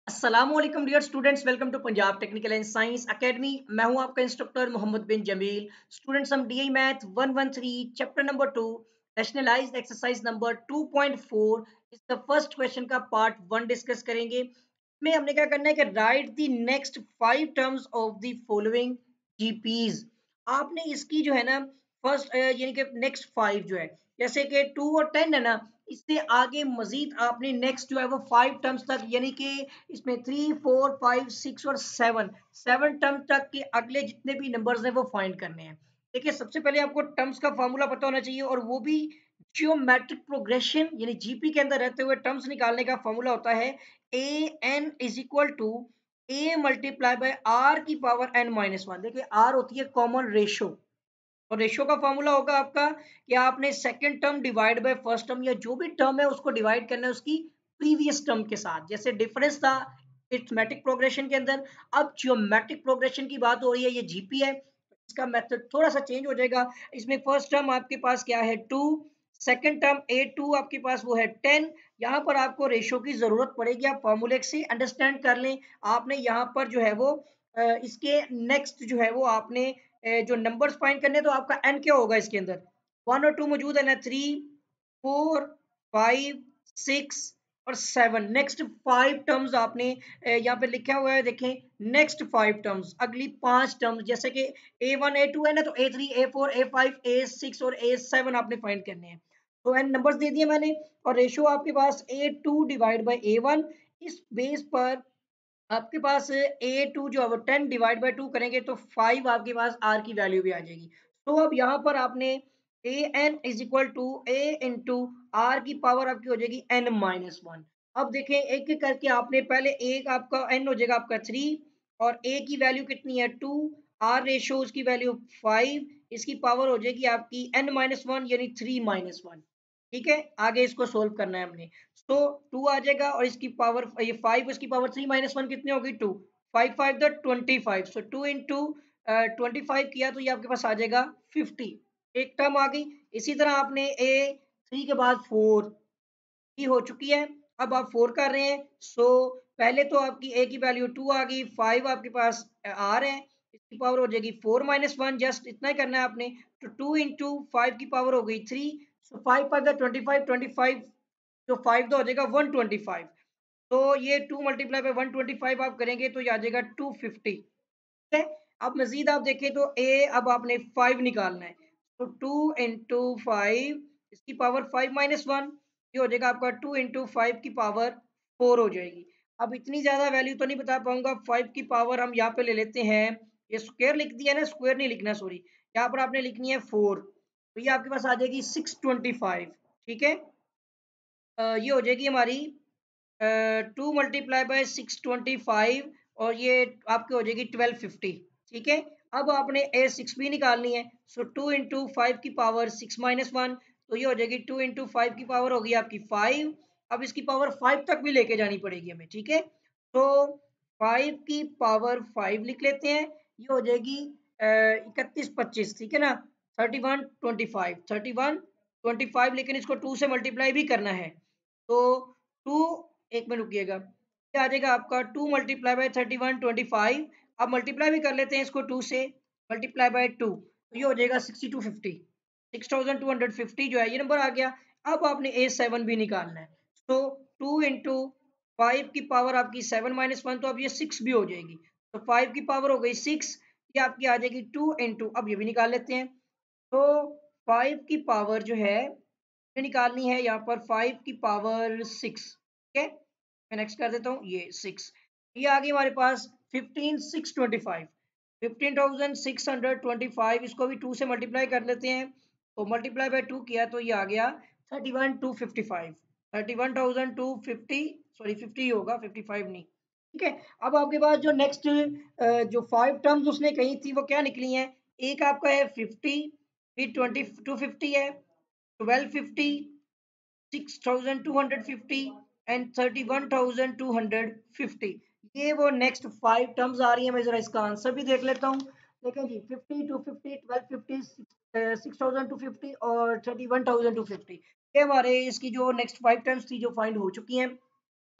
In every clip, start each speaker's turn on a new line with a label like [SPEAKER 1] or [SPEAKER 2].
[SPEAKER 1] अस्सलामुअलैकुम dear students, welcome to Punjab technical and science academy. मैं हूं आपका इंस्ट्रक्टर मोहम्मद बिन जमील। स्टूडेंट्स, हम DI math 113 chapter number 2 rationalized exercise number 2.4 इस द फर्स्ट क्वेश्चन का पार्ट 1 डिस्कस करेंगे। में हमने क्या करना है कि write the next 5 terms of the following GPs. आपने इसकी जो है ना फर्स्ट यानी कि नेक्स्ट 5 जो है, जैसे कि 2 और 10 है ना, इससे आगे मजीद आपने नेक्स्ट जो है वो 5 टर्म्स तक, यानी कि इसमें 3 4 5 6 और 7 टर्म तक के अगले जितने भी नंबर्स हैं वो फाइंड करने हैं। देखिए, सबसे पहले आपको टर्म्स का फार्मूला पता होना चाहिए, और वो भी जियोमेट्रिक प्रोग्रेशन यानी जीपी के अंदर रहते हुए टर्म्स निकालने का फार्मूला होता है a n is equal to a multiply by r की पावर एन माइनस वन। देखिए, आर होती है कॉमन रेशो, और रेशियो का फॉर्मूला होगा आपका कि आपने second term divide by first term, या जो भी टर्म है उसको डिवाइड करना है उसकी प्रीवियस टर्म के साथ। जैसे डिफरेंस था अरिथमेटिक प्रोग्रेशन के अंदर, अब जियोमेट्रिक प्रोग्रेशन की बात हो रही है, ये जीपी है, इसका मेथड थोड़ा सा चेंज हो जाएगा। इसमें फर्स्ट टर्म आपके पास क्या है 2, सेकंड टर्म A2 आपके पास वो है 10। यहाँ पर आपको रेशियो की जरूरत पड़ेगी, आप फॉर्मूले से अंडरस्टैंड कर लें। आपने यहाँ पर जो है वो इसके नेक्स्ट जो है वो आपने जो नंबर्स फाइंड करने, तो आपका एन क्या होगा इसके अंदर, 1 और 2 मौजूद है ना, 3 4 5 6 और 7। नेक्स्ट 5 टर्म्स आपने यहाँ पे लिखा हुआ है, देखें नेक्स्ट 5 टर्म्स, अगली 5 टर्म्स, जैसे कि A1 A2 है ना, तो A3 A4 A5 A6 और A7 आपने फाइंड करने हैं। तो एन नंबर्स दे दिए मैंने, और रेशियो आपके पास A2 डिवाइड बाई A1। इस बेस पर आपके पास A2 जो है वो 10 डिवाइड बाई 2 करेंगे तो 5 आपके पास R की वैल्यू भी आ जाएगी। तो अब यहाँ पर आपने a n is equal to a into r की पावर आपकी हो जाएगी n माइनस वन। अब देखें, एक एक करके आपने पहले एक आपका n हो जाएगा आपका 3, और a की वैल्यू कितनी है 2, r रेशो उसकी वैल्यू 5, इसकी पावर हो जाएगी आपकी n माइनस वन यानी 3 - 1। ठीक है, आगे इसको सोल्व करना है हमने। तो 2 आ जाएगा, और इसकी पावर ये 5, इसकी पावर 3 - 1 कितनी होगी 2, 5 5 द 25, सो 2 इंटू 25 किया तो ये आपके पास आ जाएगा 50। एक टर्म आ गई। इसी तरह आपने ए 3 के बाद 4 की हो चुकी है, अब आप 4 कर रहे हैं। सो पहले तो आपकी ए की वैल्यू 2 आ गई, 5 आपके पास आर है, इसकी पावर हो जाएगी 4 - 1, जस्ट इतना ही करना है आपने। तो 2 इंटू 5 की पावर हो गई 3, सो 5 5 द 25, 25 जो 5 तो हो जाएगा 125। तो ये 2 मल्टीप्लाई बाय 125 आप करेंगे तो ये आ जाएगा 250। ठीक है, अब मजीद आप देखें तो ए अब आपने 5 निकालना है, तो 2 इंटू 5, इसकी पावर 5 - 1, ये हो जाएगा आपका 2 इंटू 5 की पावर 4 हो जाएगी। अब इतनी ज़्यादा वैल्यू तो नहीं बता पाऊंगा, 5 की पावर हम यहाँ पे ले लेते हैं, ये स्क्वायर लिख दिया ना, स्क्वायर नहीं लिखना, सॉरी, यहाँ पर आपने लिखनी है 4, तो ये आपके पास आ जाएगी 625। ठीक है, ये हो जाएगी हमारी 2 × 625, और ये आपकी हो जाएगी 1250। ठीक है, अब आपने ए सिक्स भी निकालनी है, सो 2 इंटू 5 की पावर 6 - 1, तो ये हो जाएगी 2 इंटू 5 की पावर होगी आपकी 5। अब इसकी पावर 5 तक भी लेके जानी पड़ेगी हमें। ठीक है, तो 5 की पावर 5 लिख लेते हैं, ये हो जाएगी 31 25। ठीक है ना, 31 25 लेकिन इसको 2 से मल्टीप्लाई भी करना है, तो 2, एक में रुकिएगा, ये आ जाएगा आपका 2 मल्टीप्लाई बाय 31 25। अब मल्टीप्लाई भी कर लेते हैं इसको 2 से, मल्टीप्लाई बाय 2, तो ये हो जाएगा 6250, 6250 जो है ये नंबर आ गया। अब आपने A7 भी निकालना है, तो 2 इंटू 5 की पावर आपकी 7 - 1, तो अब ये 6 भी हो जाएगी, तो 5 की पावर हो गई 6, ये आपकी आ जाएगी 2 इंटू, अब ये भी निकाल लेते हैं, तो 5 की पावर जो है ये निकालनी है यहाँ पर 5 की पावर 6। ठीक है, मैं नेक्स्ट कर देता हूँ, ये 6, ये आ गई हमारे पास 15,625, 15,625। इसको भी 2 से मल्टीप्लाई कर लेते हैं, तो मल्टीप्लाई बाय 2 किया तो ये आ गया 31,255, 31,250, सॉरी 50 होगा, 55 नहीं। ठीक है, अब आपके पास जो नेक्स्ट जो 5 टर्म्स उसने कही थी वो क्या निकली हैं, एक आपका है 50, फिर 2250 है, 1250, 6,250 एंड 31,250। ये वो नेक्स्ट 5 टर्म्स आ रही है। मैं जरा इसका आंसर भी देख लेता हूँ। देखें जी, 50 250 1250 6,250 और 31,250, ये हमारे इसकी जो नेक्स्ट 5 टर्म्स थी जो फाइंड हो चुकी हैं।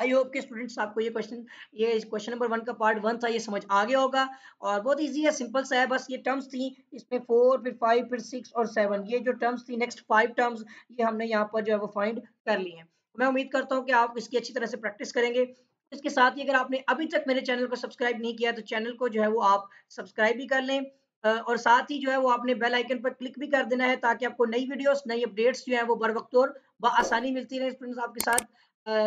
[SPEAKER 1] आई होप के स्टूडेंट्स आपको ये क्वेश्चन नंबर 1 का पार्ट 1 था, ये समझ आ गया होगा। और बहुत इजी है, सिंपल सा है, बस ये टर्म्स थी, इसमें 4 फिर 5 फिर 6 और 7, ये जो टर्म्स थी नेक्स्ट 5 टर्म्स, ये हमने यहाँ पर जो है वो फाइंड कर ली हैं। मैं उम्मीद करता हूँ कि आप इसकी अच्छी तरह से प्रैक्टिस करेंगे। इसके साथ ही अगर आपने अभी तक मेरे चैनल को सब्सक्राइब नहीं किया तो चैनल को जो है वो आप सब्सक्राइब भी कर लें, और साथ ही जो है वो आपने बेल आइकन पर क्लिक भी कर देना है, ताकि आपको नई वीडियोस नई अपडेट्स जो है वो बर वक्त और आसानी मिलती रहे। स्टूडेंट्स आपके साथ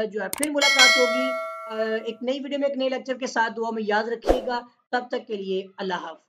[SPEAKER 1] जो है फिर मुलाकात होगी एक नई वीडियो में एक नए लेक्चर के साथ। दुआ में याद रखिएगा। तब तक के लिए अल्लाह हाफ़िज़।